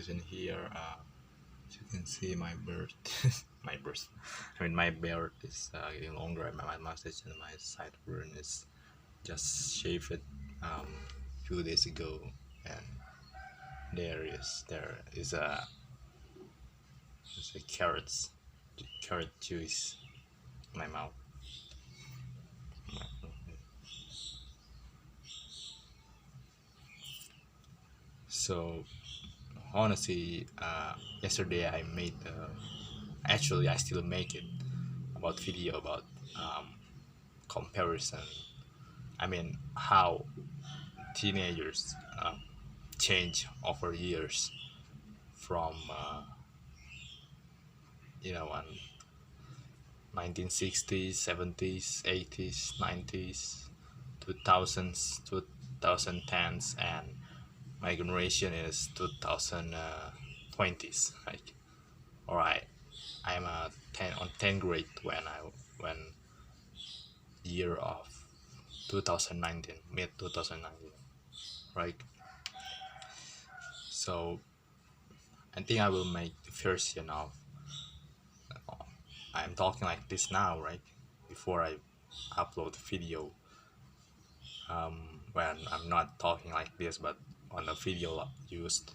position here. As you can see, my bird, my bird. My beard is getting longer. My mustache and my sideburn is just shaved a few days ago, and there is a carrot juice in my mouth. So honestly, yesterday I made actually I still make it about video about um, comparison. I mean how teenagers change over years from on 1960s, 70s, 80s, 90s, 2000s, 2010s, and my generation is 2020s. Like, all right, I'm a 10 grade when year of 2019, mid 2019, right? So I think I will make the version of I'm talking like this now, right? Before I upload the video, when I'm not talking like this, but on the video I used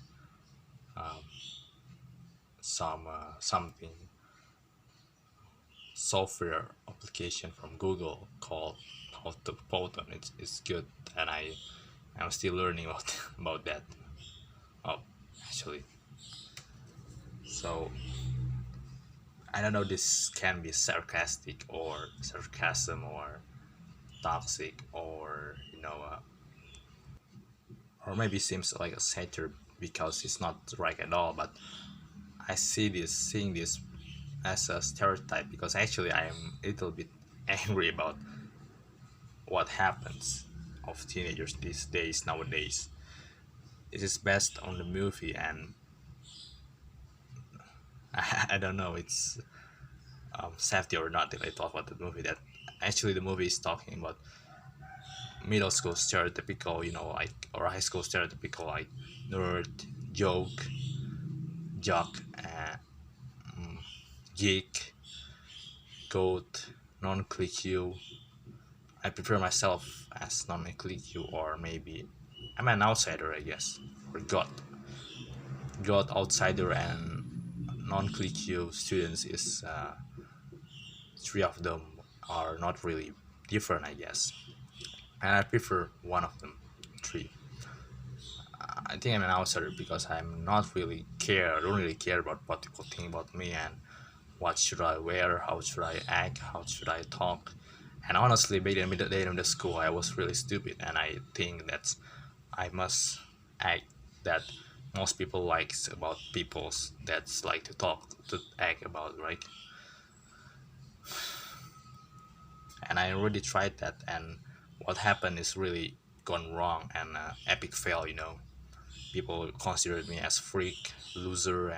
something software application from Google called how to Photon. It's good, and I'm still learning about about that. Oh, actually, so I don't know. This can be sarcastic or sarcasm or toxic or maybe seems like a satire because it's not right at all. But seeing this as a stereotype because actually I am a little bit angry about what happens of teenagers these days nowadays. It is based on the movie, and I don't know it's safety or not if I talk about the movie. That actually the movie is talking about middle school stereotypical, like or high school stereotypical like nerd, jock, geek, goat, non-click you. I prefer myself as non-click you, or maybe I'm an outsider, I guess, or god outsider, and non-click you students is three of them are not really different, I guess, and I prefer one of them, three. I think I'm an outsider because I don't really care about what people think about me and what should I wear, how should I act, how should I talk. And honestly, back in the school, I was really stupid, and I think that I must act that most people likes about people's that's like to act about, right? And I already tried that, and what happened is really gone wrong and epic fail. People considered me as freak, loser,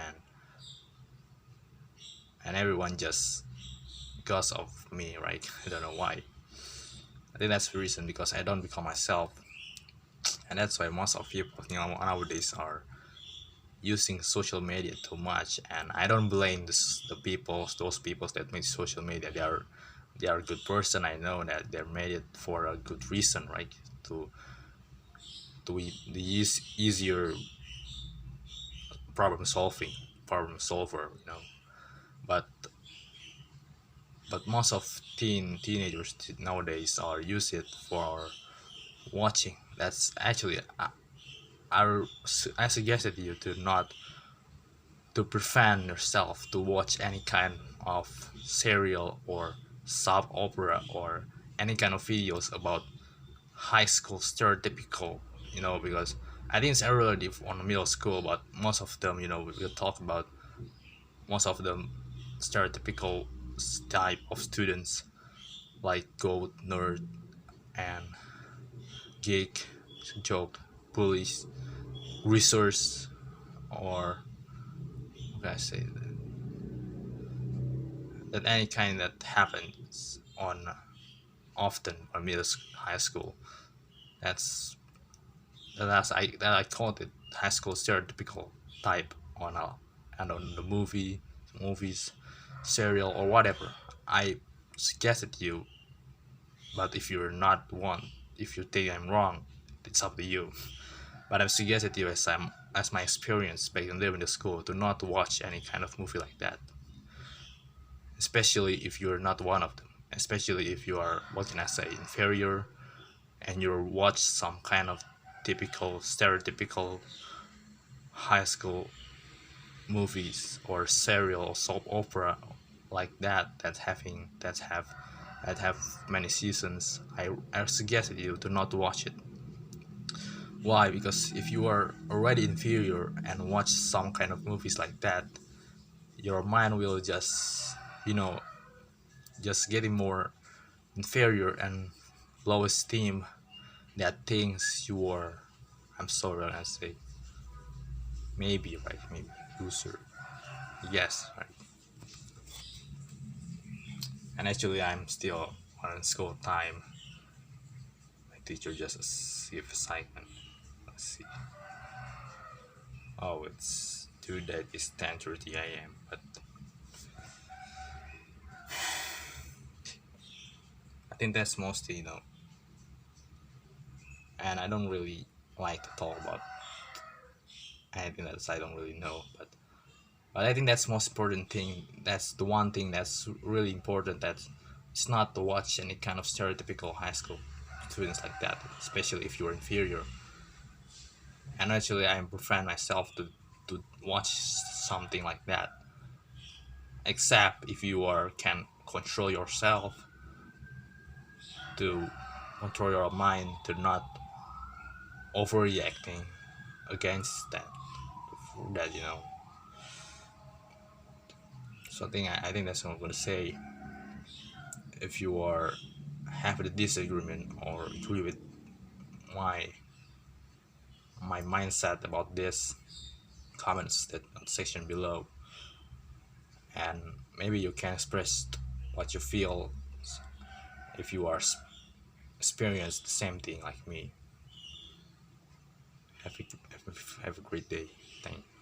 and everyone just goes of me, right? I don't know why. I think that's the reason because I don't become myself, and that's why most of people nowadays are using social media too much. And I don't blame those people that make social media. They are a good person. I know that they're made it for a good reason, right? To the easier problem solver, but most of teenagers nowadays are use it for watching. That's actually I suggested you to not to prevent yourself to watch any kind of serial or soap opera or any kind of videos about high school stereotypical, because I think it's relative on middle school, but most of them, we'll talk about most of them stereotypical type of students like goat, nerd, and geek, joke, bullies, resource, or what can I say? That any kind that happens on often on high school. That's I called it high school stereotypical. type on a and on the movies, serial or whatever, I suggested you. But if you're not one, if you think I'm wrong, it's up to you. But I've suggested you as my experience back in living in the school to not watch any kind of movie like that, especially if you're not one of them. Especially if you are, what can I say, inferior, and you watch some kind of typical, stereotypical high school movies or serial or soap opera like that have many seasons. I suggested you to not watch it. Why? Because if you are already inferior and watch some kind of movies like that, your mind will just, you know, just getting more inferior and low esteem that things you are, I'm sorry when I say, maybe, right? Maybe loser. Yes, right. And actually, I'm still on school time. My teacher just give assignment. Let's see. Oh, it's due date is 10:30 a.m. But I think that's mostly, and I don't really like to talk about anything that I don't really know. But I think that's most important thing. That's the one thing that's really important. That it's not to watch any kind of stereotypical high school students like that, especially if you're inferior. And actually, I prefer myself to watch something like that, except if you are can control yourself, to control your mind, to not overreacting against that. So I think that's what I'm gonna say. If you are have a disagreement or agree with my my mindset about this, comments that section below, and maybe you can express what you feel if you are experience the same thing like me. Have a great day. Thank you.